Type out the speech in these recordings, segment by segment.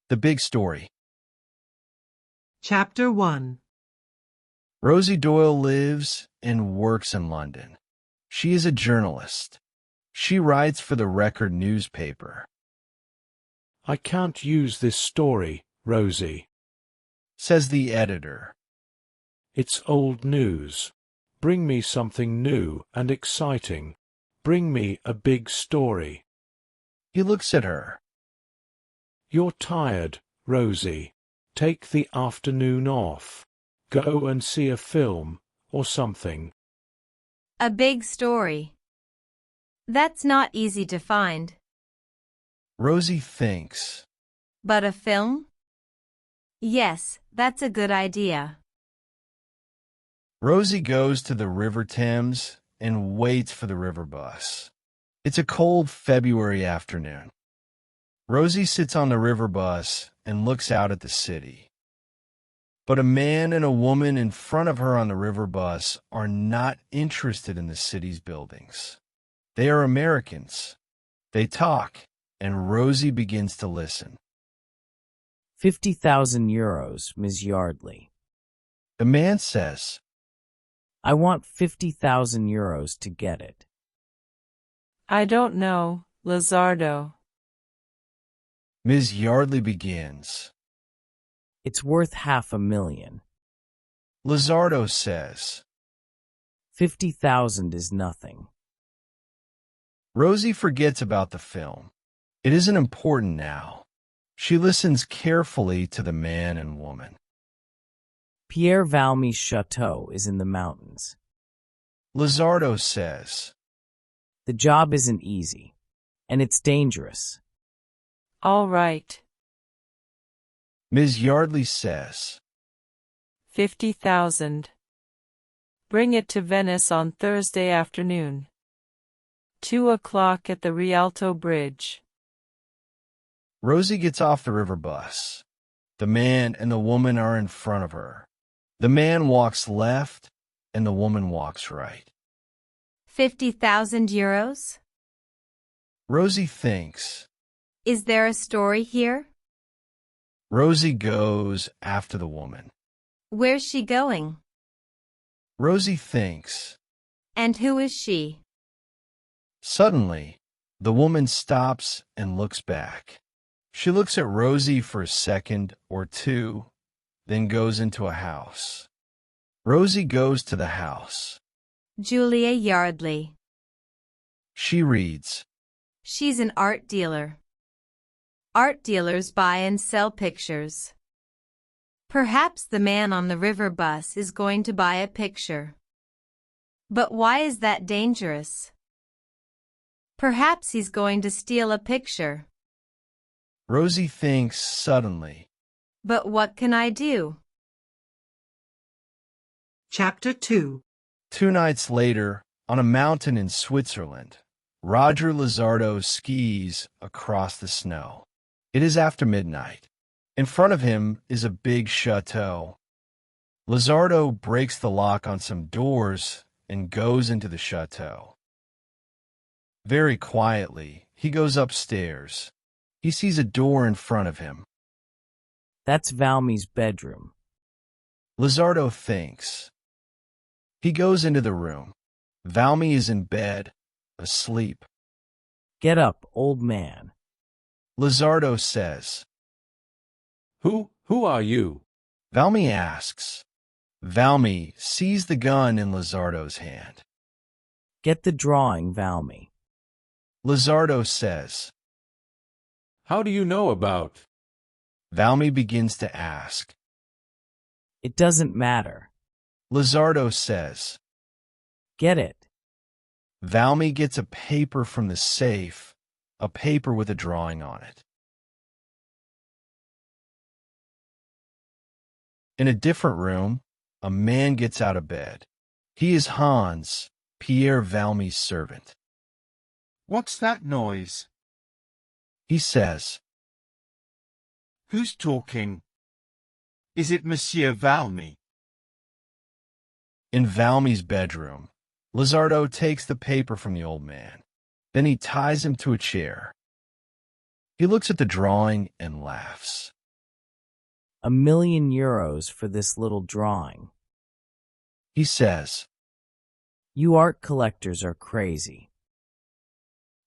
The Big Story. Chapter 1. Rosie Doyle lives and works in London. She is a journalist. She writes for the Record newspaper. I can't use this story, Rosie, Says the editor. it's old news. Bring me something new and exciting. Bring me a big story. He looks at her. You're tired, Rosie. Take the afternoon off. Go and see a film or something. A big story. That's not easy to find. Rosie thinks. But a film? Yes, that's a good idea. Rosie goes to the River Thames and waits for the river bus. It's a cold February afternoon. Rosie sits on the river bus and looks out at the city. But a man and a woman in front of her on the river bus are not interested in the city's buildings. They are Americans. They talk, and Rosie begins to listen. 50,000 euros, Ms. Yardley. The man says, I want 50,000 euros to get it. I don't know, Lizardo. Ms. Yardley begins. It's worth 500,000. Lizardo says. 50,000 is nothing. Rosie forgets about the film. It isn't important now. She listens carefully to the man and woman. Pierre Valmy's chateau is in the mountains. Lizardo says. The job isn't easy, and it's dangerous. All right. Ms. Yardley says. 50,000. Bring it to Venice on Thursday afternoon. 2 o'clock at the Rialto Bridge. Rosie gets off the river bus. The man and the woman are in front of her. The man walks left, and the woman walks right. 50,000 euros? Rosie thinks. Is there a story here? Rosie goes after the woman. Where's she going? Rosie thinks. And who is she? Suddenly, the woman stops and looks back. She looks at Rosie for a second or two, then goes into a house. Rosie goes to the house. Julia Yardley. She reads. She's an art dealer. Art dealers buy and sell pictures. Perhaps the man on the river bus is going to buy a picture. But why is that dangerous? Perhaps he's going to steal a picture. Rosie thinks suddenly. But what can I do? Chapter 2. 2 nights later, on a mountain in Switzerland, Roger Lizardo skis across the snow. It is after midnight. In front of him is a big chateau. Lizardo breaks the lock on some doors and goes into the chateau. Very quietly, he goes upstairs. He sees a door in front of him. That's Valmy's bedroom. Lizardo thinks. He goes into the room. Valmy is in bed, asleep. Get up, old man. Lizardo says. Who are you? Valmy asks. Valmy sees the gun in Lizardo's hand. Get the drawing, Valmy. Lizardo says. How do you know about? Valmy begins to ask. It doesn't matter. Lizardo says. Get it. Valmy gets a paper from the safe, a paper with a drawing on it. In a different room, a man gets out of bed. He is Hans, Pierre Valmy's servant. What's that noise? He says. Who's talking? Is it Monsieur Valmy? In Valmy's bedroom, Lizardo takes the paper from the old man. Then he ties him to a chair. He looks at the drawing and laughs. €1,000,000 for this little drawing. He says. You art collectors are crazy.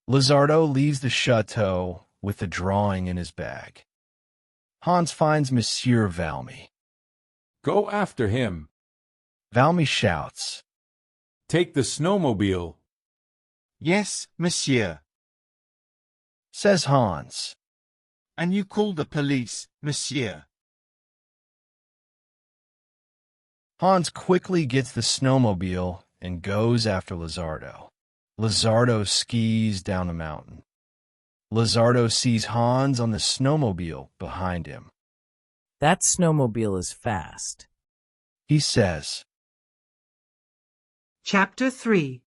Lizardo leaves the chateau with the drawing in his bag. Hans finds Monsieur Valmy. Go after him. Valmy shouts. Take the snowmobile. Yes, monsieur. Says Hans. And you call the police, monsieur. Hans quickly gets the snowmobile and goes after Lizardo. Lizardo skis down the mountain. Lizardo sees Hans on the snowmobile behind him. That snowmobile is fast. He says. Chapter 3.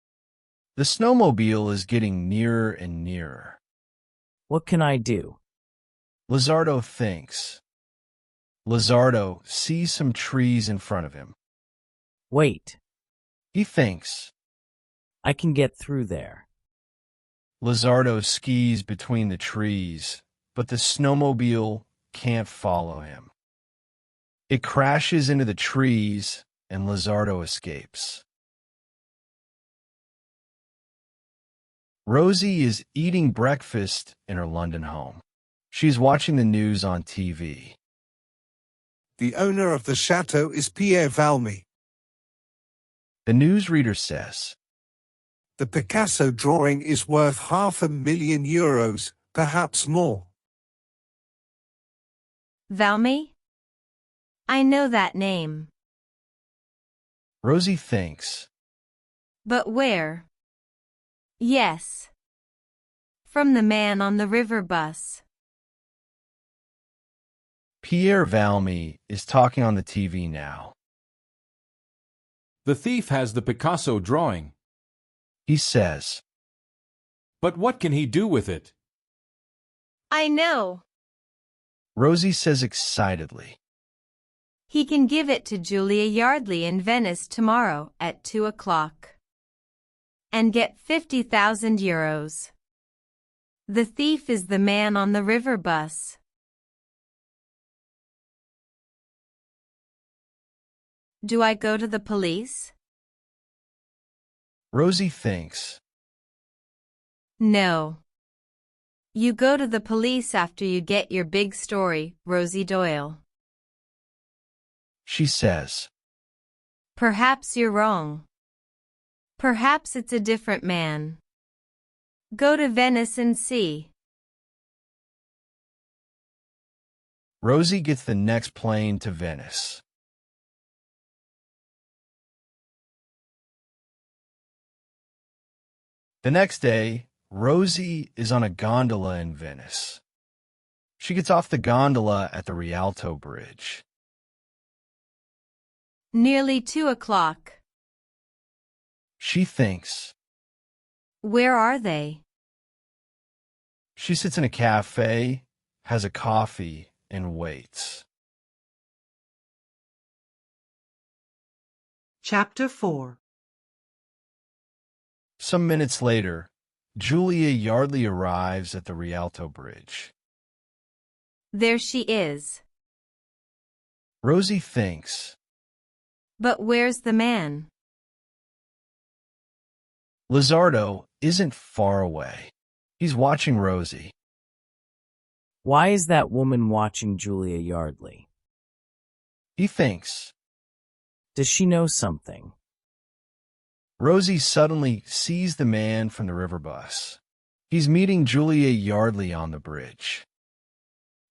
The snowmobile is getting nearer and nearer. What can I do? Lizardo thinks. Lizardo sees some trees in front of him. Wait. He thinks. I can get through there. Lizardo skis between the trees, but the snowmobile can't follow him. It crashes into the trees, and Lizardo escapes. Rosie is eating breakfast in her London home. She's watching the news on TV. The owner of the chateau is Pierre Valmy. The newsreader says. The Picasso drawing is worth €500,000, perhaps more. Valmy? I know that name. Rosie thinks. But where? Yes. From the man on the river bus. Pierre Valmy is talking on the TV now. The thief has the Picasso drawing. He says. But what can he do with it? I know. Rosie says excitedly. He can give it to Julia Yardley in Venice tomorrow at 2 o'clock. And get €50,000. The thief is the man on the river bus. Do I go to the police? Rosie thinks. No. You go to the police after you get your big story, Rosie Doyle. She says. Perhaps you're wrong. Perhaps it's a different man. Go to Venice and see. Rosie gets the next plane to Venice. The next day, Rosie is on a gondola in Venice. She gets off the gondola at the Rialto Bridge. Nearly 2 o'clock. She thinks. Where are they? She sits in a cafe, has a coffee, and waits. Chapter 4. Some minutes later, Julia Yardley arrives at the Rialto Bridge. There she is. Rosie thinks. But where's the man? Lizardo isn't far away. He's watching Rosie. Why is that woman watching Julia Yardley? He thinks. Does she know something? Rosie suddenly sees the man from the river bus. He's meeting Julia Yardley on the bridge.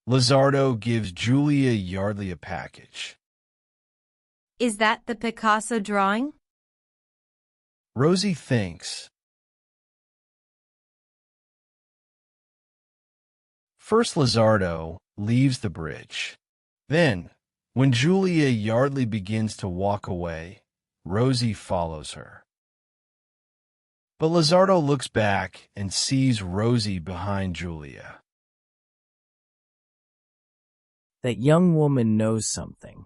Lizardo gives Julia Yardley a package. Is that the Picasso drawing? Rosie thinks. First, Lizardo leaves the bridge. Then, when Julia Yardley begins to walk away, Rosie follows her. But Lizardo looks back and sees Rosie behind Julia. That young woman knows something.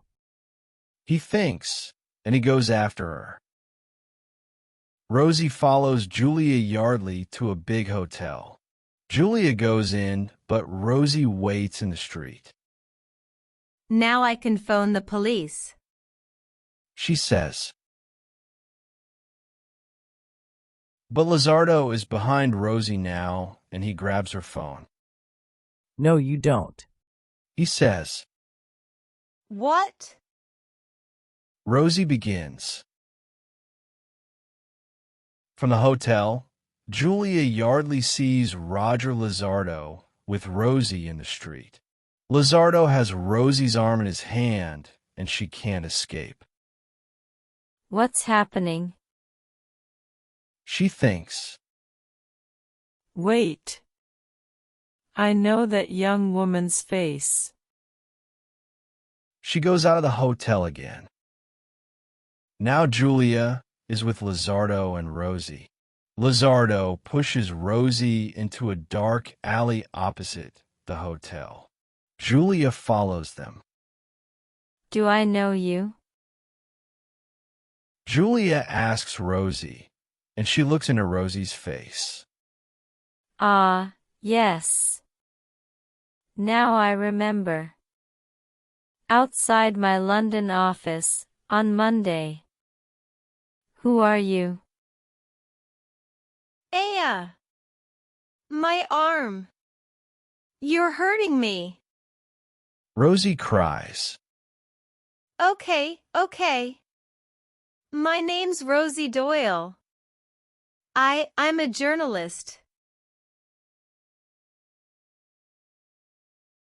He thinks, and he goes after her. Rosie follows Julia Yardley to a big hotel. Julia goes in, but Rosie waits in the street. Now I can phone the police. She says. But Lizardo is behind Rosie now, and he grabs her phone. No, you don't. He says. What? Rosie begins. From the hotel, Julia Yardley sees Roger Lizardo with Rosie in the street. Lizardo has Rosie's arm in his hand, and she can't escape. What's happening? She thinks. Wait. I know that young woman's face. She goes out of the hotel again. Now Julia is with Lizardo and Rosie. Lizardo pushes Rosie into a dark alley opposite the hotel. Julia follows them. Do I know you? Julia asks Rosie, and she looks into Rosie's face. Ah, yes. Now I remember. Outside my London office, on Monday. Who are you? Aya! My arm! You're hurting me. Rosie cries. Okay. My name's Rosie Doyle. I'm a journalist.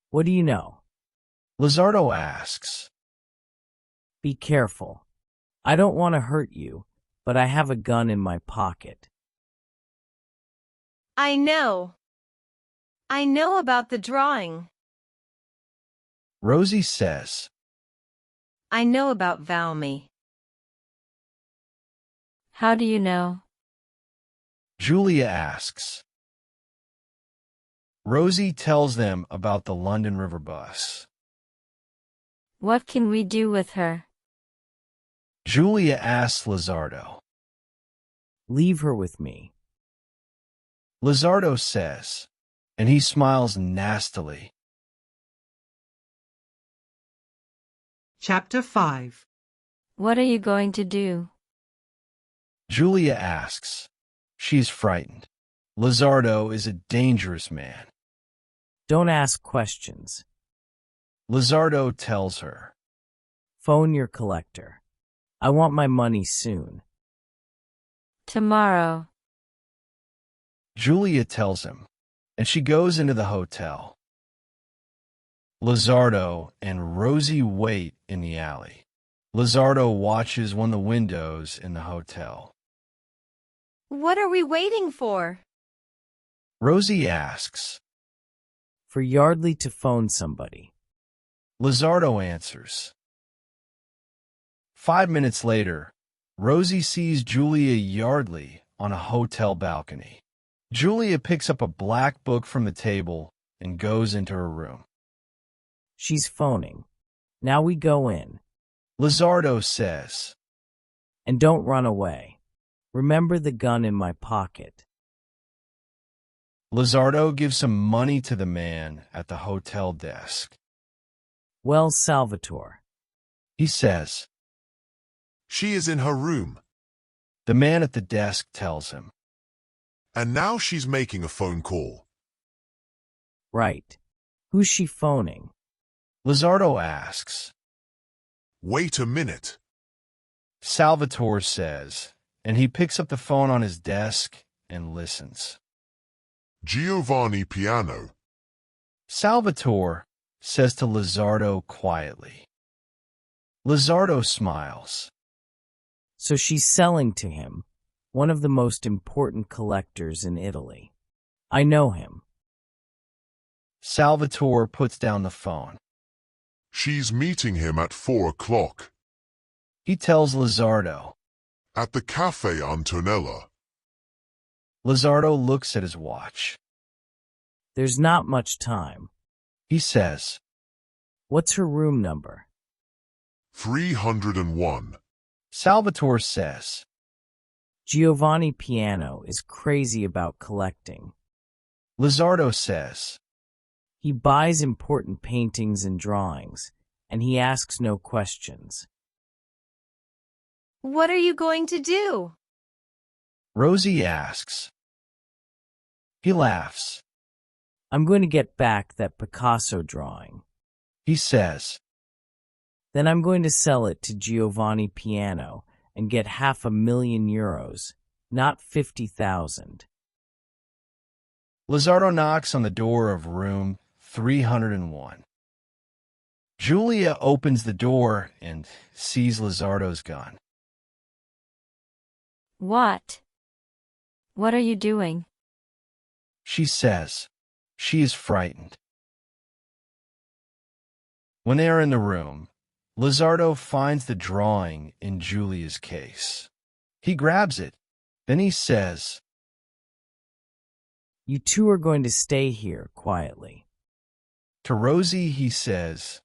What do you know? Lizardo asks. Be careful. I don't want to hurt you, but I have a gun in my pocket. I know. I know about the drawing. Rosie says. I know about Valmy. How do you know? Julia asks. Rosie tells them about the London River bus. What can we do with her? Julia asks Lizardo. Leave her with me. Lizardo says, and he smiles nastily. Chapter 5. What are you going to do? Julia asks. She's frightened. Lizardo is a dangerous man. Don't ask questions. Lizardo tells her. Phone your collector. I want my money soon. Tomorrow. Julia tells him, and she goes into the hotel. Lizardo and Rosie wait in the alley. Lizardo watches one of the windows in the hotel. What are we waiting for? Rosie asks. For Yardley to phone somebody. Lizardo answers. 5 minutes later, Rosie sees Julia Yardley on a hotel balcony. Julia picks up a black book from the table and goes into her room. She's phoning. Now we go in. Lizardo says. And don't run away. Remember the gun in my pocket. Lizardo gives some money to the man at the hotel desk. Well, Salvatore. He says. She is in her room. The man at the desk tells him. And now she's making a phone call. Right. Who's she phoning? Lizardo asks. Wait a minute. Salvatore says, and he picks up the phone on his desk and listens. Giovanni Piano. Salvatore says to Lizardo quietly. Lizardo smiles. So she's selling to him, one of the most important collectors in Italy. I know him. Salvatore puts down the phone. She's meeting him at 4 o'clock. He tells Lizardo. At the Cafe Antonella. Lizardo looks at his watch. There's not much time. He says. What's her room number? 301. Salvatore says. Giovanni Piano is crazy about collecting. Lizardo says. He buys important paintings and drawings, and he asks no questions. What are you going to do? Rosie asks. He laughs. I'm going to get back that Picasso drawing. He says. Then I'm going to sell it to Giovanni Piano and get €500,000, not 50,000. Lizardo knocks on the door of room 301. Julia opens the door and sees Lizardo's gun. What? What are you doing? She says. She is frightened. When they are in the room, Lizardo finds the drawing in Julia's case. He grabs it. Then he says, You two are going to stay here quietly. To Rosie, he says,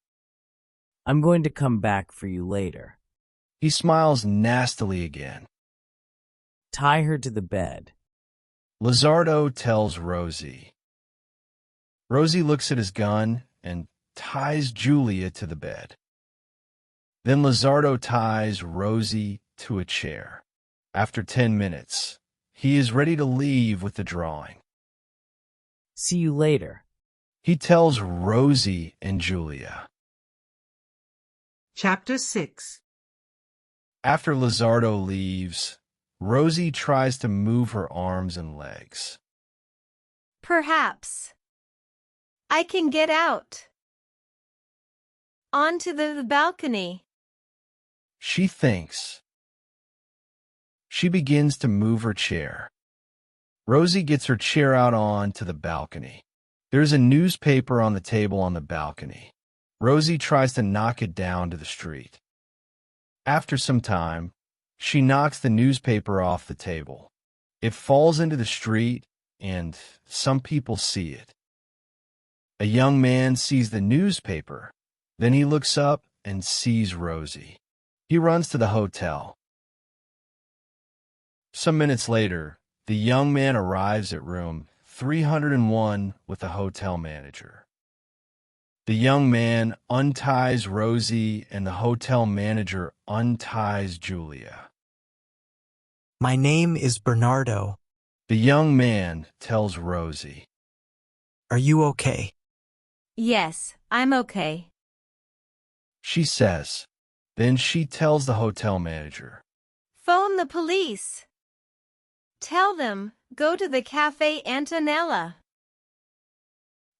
I'm going to come back for you later. He smiles nastily again. Tie her to the bed. Lizardo tells Rosie. Rosie looks at his gun and ties Julia to the bed. Then Lizardo ties Rosie to a chair. After 10 minutes, he is ready to leave with the drawing. See you later. He tells Rosie and Julia. Chapter 6. After Lizardo leaves, Rosie tries to move her arms and legs. Perhaps I can get out onto the balcony. She thinks. She begins to move her chair. Rosie gets her chair out onto the balcony. There's a newspaper on the table on the balcony. Rosie tries to knock it down to the street. After some time, she knocks the newspaper off the table. It falls into the street, and some people see it. A young man sees the newspaper. Then he looks up and sees Rosie. He runs to the hotel. Some minutes later, the young man arrives at room 301 with the hotel manager. The young man unties Rosie and the hotel manager unties Julia. My name is Bernardo. The young man tells Rosie. Are you okay? Yes, I'm okay. She says. Then she tells the hotel manager. Phone the police. Tell them, go to the Cafe Antonella.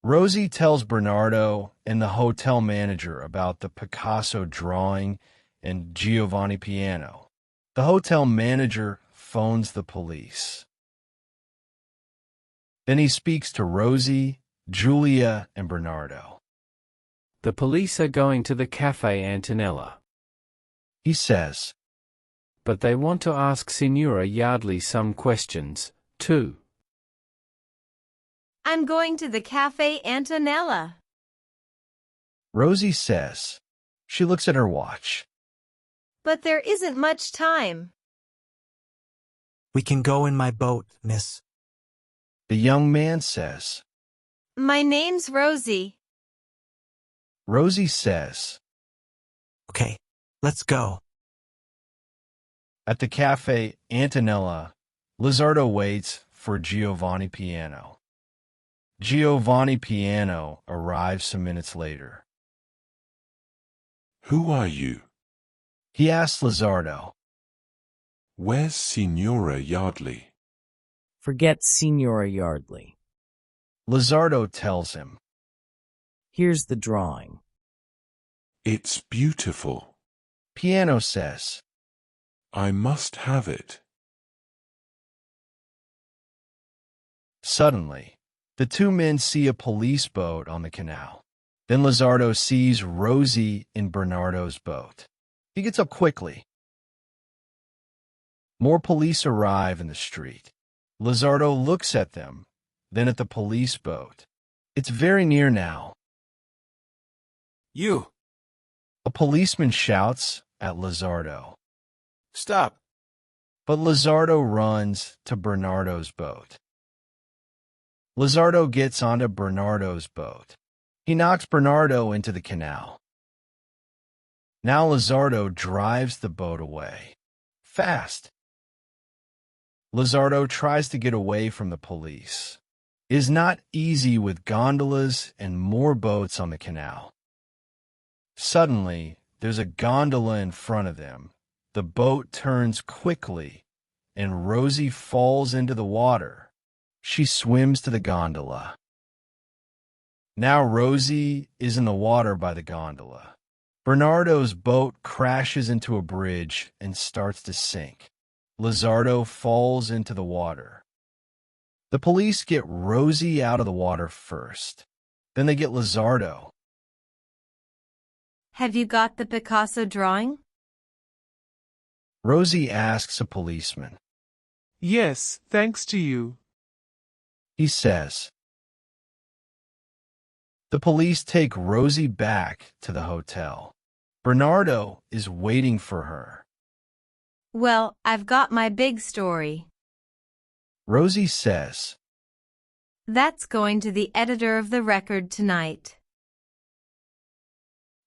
Rosie tells Bernardo and the hotel manager about the Picasso drawing and Giovanni Piano. The hotel manager phones the police. Then he speaks to Rosie, Julia, and Bernardo. The police are going to the Cafe Antonella. He says. But they want to ask Signora Yardley some questions, too. I'm going to the Cafe Antonella. Rosie says. She looks at her watch. But there isn't much time. We can go in my boat, miss. The young man says. My name's Rosie. Rosie says. Okay, let's go. At the Cafe Antonella, Lizardo waits for Giovanni Piano. Giovanni Piano arrives some minutes later. Who are you? He asks Lizardo. Where's Signora Yardley? Forget Signora Yardley. Lizardo tells him. Here's the drawing. It's beautiful. Piano says. I must have it. Suddenly, the two men see a police boat on the canal. Then Lizardo sees Rosie in Bernardo's boat. He gets up quickly. More police arrive in the street. Lizardo looks at them, then at the police boat. It's very near now. You! A policeman shouts at Lizardo. Stop! But Lizardo runs to Bernardo's boat. Lizardo gets onto Bernardo's boat. He knocks Bernardo into the canal. Now Lizardo drives the boat away. Fast. Lizardo tries to get away from the police. It is not easy with gondolas and more boats on the canal. Suddenly, there's a gondola in front of them. The boat turns quickly, and Rosie falls into the water. She swims to the gondola. Now Rosie is in the water by the gondola. Bernardo's boat crashes into a bridge and starts to sink. Lizardo falls into the water. The police get Rosie out of the water first. Then they get Lizardo. Have you got the Picasso drawing? Rosie asks a policeman. Yes, thanks to you. He says. The police take Rosie back to the hotel. Bernardo is waiting for her. Well, I've got my big story. Rosie says. That's going to the editor of the Record tonight.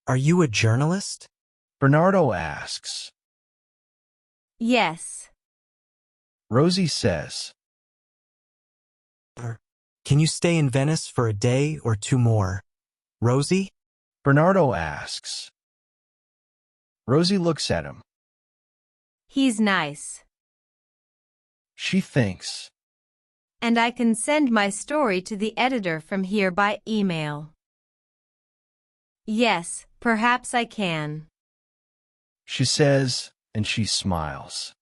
Are you a journalist? Bernardo asks. Yes. Rosie says. Can you stay in Venice for a day or two more? Rosie? Bernardo asks. Rosie looks at him. He's nice. She thinks. And I can send my story to the editor from here by email. Yes, perhaps I can. She says, and she smiles.